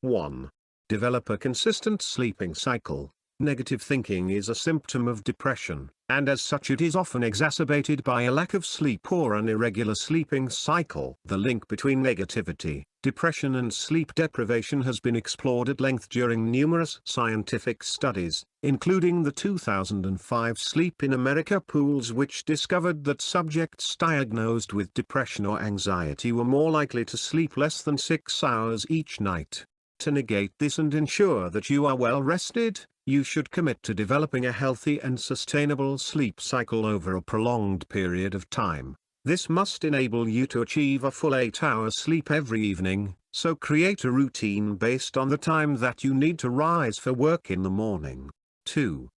1. Develop a consistent sleeping cycle. Negative thinking is a symptom of depression, and as such it is often exacerbated by a lack of sleep or an irregular sleeping cycle. The link between negativity, depression and sleep deprivation has been explored at length during numerous scientific studies, including the 2005 Sleep in America polls, which discovered that subjects diagnosed with depression or anxiety were more likely to sleep less than 6 hours each night. To negate this and ensure that you are well rested, you should commit to developing a healthy and sustainable sleep cycle over a prolonged period of time. This must enable you to achieve a full 8 hours sleep every evening, so create a routine based on the time that you need to rise for work in the morning. 2.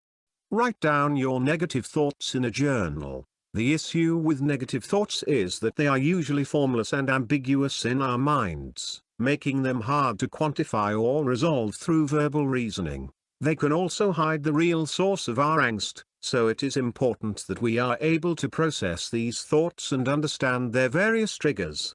Write down your negative thoughts in a journal. The issue with negative thoughts is that they are usually formless and ambiguous in our minds, making them hard to quantify or resolve through verbal reasoning. They can also hide the real source of our angst, so it is important that we are able to process these thoughts and understand their various triggers.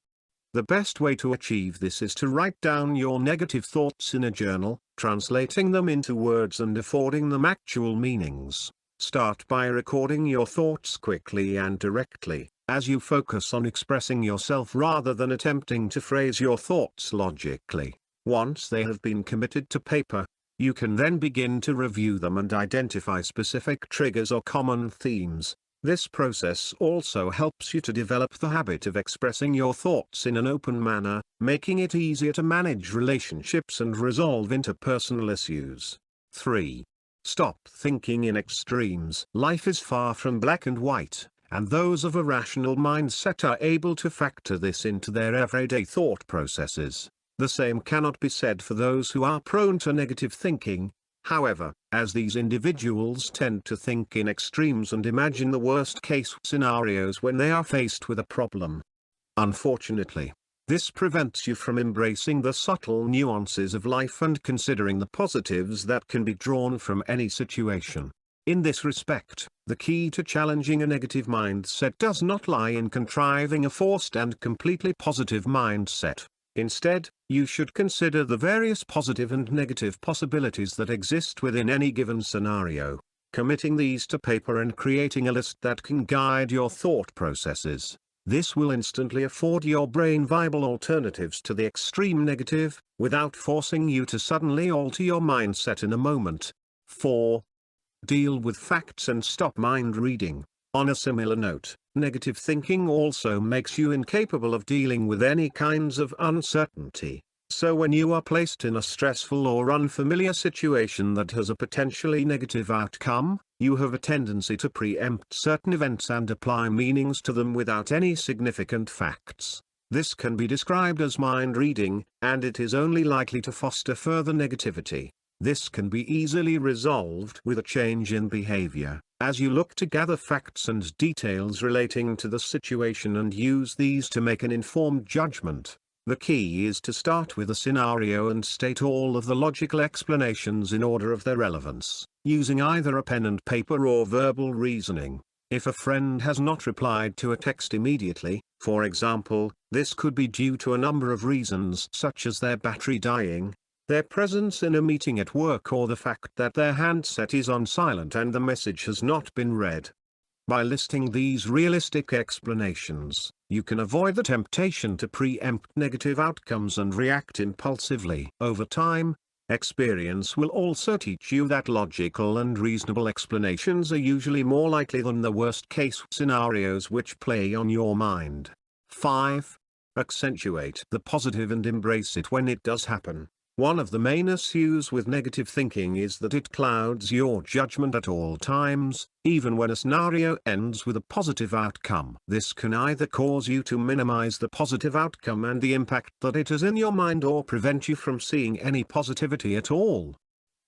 The best way to achieve this is to write down your negative thoughts in a journal, translating them into words and affording them actual meanings. Start by recording your thoughts quickly and directly, as you focus on expressing yourself rather than attempting to phrase your thoughts logically. Once they have been committed to paper, you can then begin to review them and identify specific triggers or common themes. This process also helps you to develop the habit of expressing your thoughts in an open manner, making it easier to manage relationships and resolve interpersonal issues. 3. Stop thinking in extremes. Life is far from black and white, and those of a rational mindset are able to factor this into their everyday thought processes. The same cannot be said for those who are prone to negative thinking. However, as these individuals tend to think in extremes and imagine the worst-case scenarios when they are faced with a problem. Unfortunately, this prevents you from embracing the subtle nuances of life and considering the positives that can be drawn from any situation. In this respect, the key to challenging a negative mindset does not lie in contriving a forced and completely positive mindset. Instead, you should consider the various positive and negative possibilities that exist within any given scenario, committing these to paper and creating a list that can guide your thought processes. This will instantly afford your brain viable alternatives to the extreme negative, without forcing you to suddenly alter your mindset in a moment. 4. Deal with facts and stop mind reading. On a similar note, negative thinking also makes you incapable of dealing with any kinds of uncertainty. So when you are placed in a stressful or unfamiliar situation that has a potentially negative outcome, you have a tendency to preempt certain events and apply meanings to them without any significant facts. This can be described as mind reading, and it is only likely to foster further negativity. This can be easily resolved with a change in behavior, as you look to gather facts and details relating to the situation and use these to make an informed judgment. The key is to start with a scenario and state all of the logical explanations in order of their relevance, using either a pen and paper or verbal reasoning. If a friend has not replied to a text immediately, for example, this could be due to a number of reasons such as their battery dying, their presence in a meeting at work, or the fact that their handset is on silent and the message has not been read. By listing these realistic explanations, you can avoid the temptation to preempt negative outcomes and react impulsively. Over time, experience will also teach you that logical and reasonable explanations are usually more likely than the worst-case scenarios which play on your mind. 5. Accentuate the positive and embrace it when it does happen. One of the main issues with negative thinking is that it clouds your judgment at all times, even when a scenario ends with a positive outcome. This can either cause you to minimize the positive outcome and the impact that it has in your mind, or prevent you from seeing any positivity at all.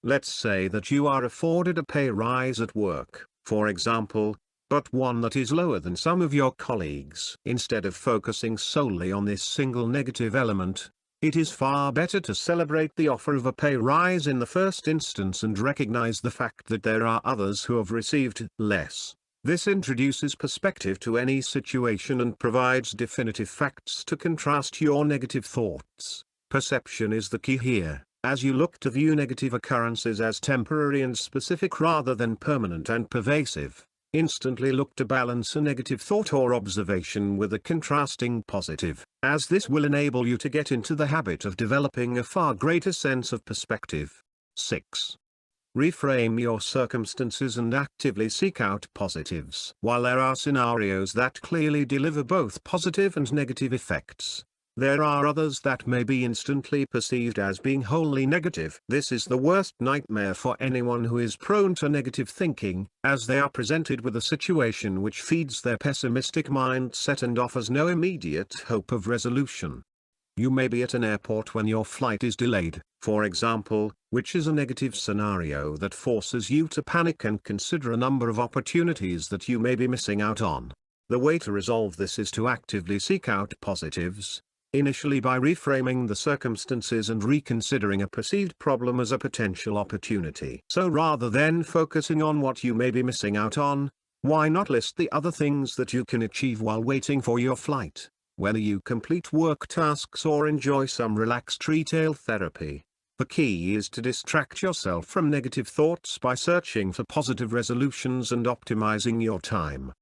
Let's say that you are afforded a pay rise at work, for example, but one that is lower than some of your colleagues. Instead of focusing solely on this single negative element, it is far better to celebrate the offer of a pay rise in the first instance and recognize the fact that there are others who have received less. This introduces perspective to any situation and provides definitive facts to contrast your negative thoughts. Perception is the key here. As you look to view negative occurrences as temporary and specific rather than permanent and pervasive, instantly look to balance a negative thought or observation with a contrasting positive, as this will enable you to get into the habit of developing a far greater sense of perspective. 6. Reframe your circumstances and actively seek out positives. While there are scenarios that clearly deliver both positive and negative effects, there are others that may be instantly perceived as being wholly negative. This is the worst nightmare for anyone who is prone to negative thinking, as they are presented with a situation which feeds their pessimistic mindset and offers no immediate hope of resolution. You may be at an airport when your flight is delayed, for example, which is a negative scenario that forces you to panic and consider a number of opportunities that you may be missing out on. The way to resolve this is to actively seek out positives, initially by reframing the circumstances and reconsidering a perceived problem as a potential opportunity. So rather than focusing on what you may be missing out on, why not list the other things that you can achieve while waiting for your flight? Whether you complete work tasks or enjoy some relaxed retail therapy, the key is to distract yourself from negative thoughts by searching for positive resolutions and optimizing your time.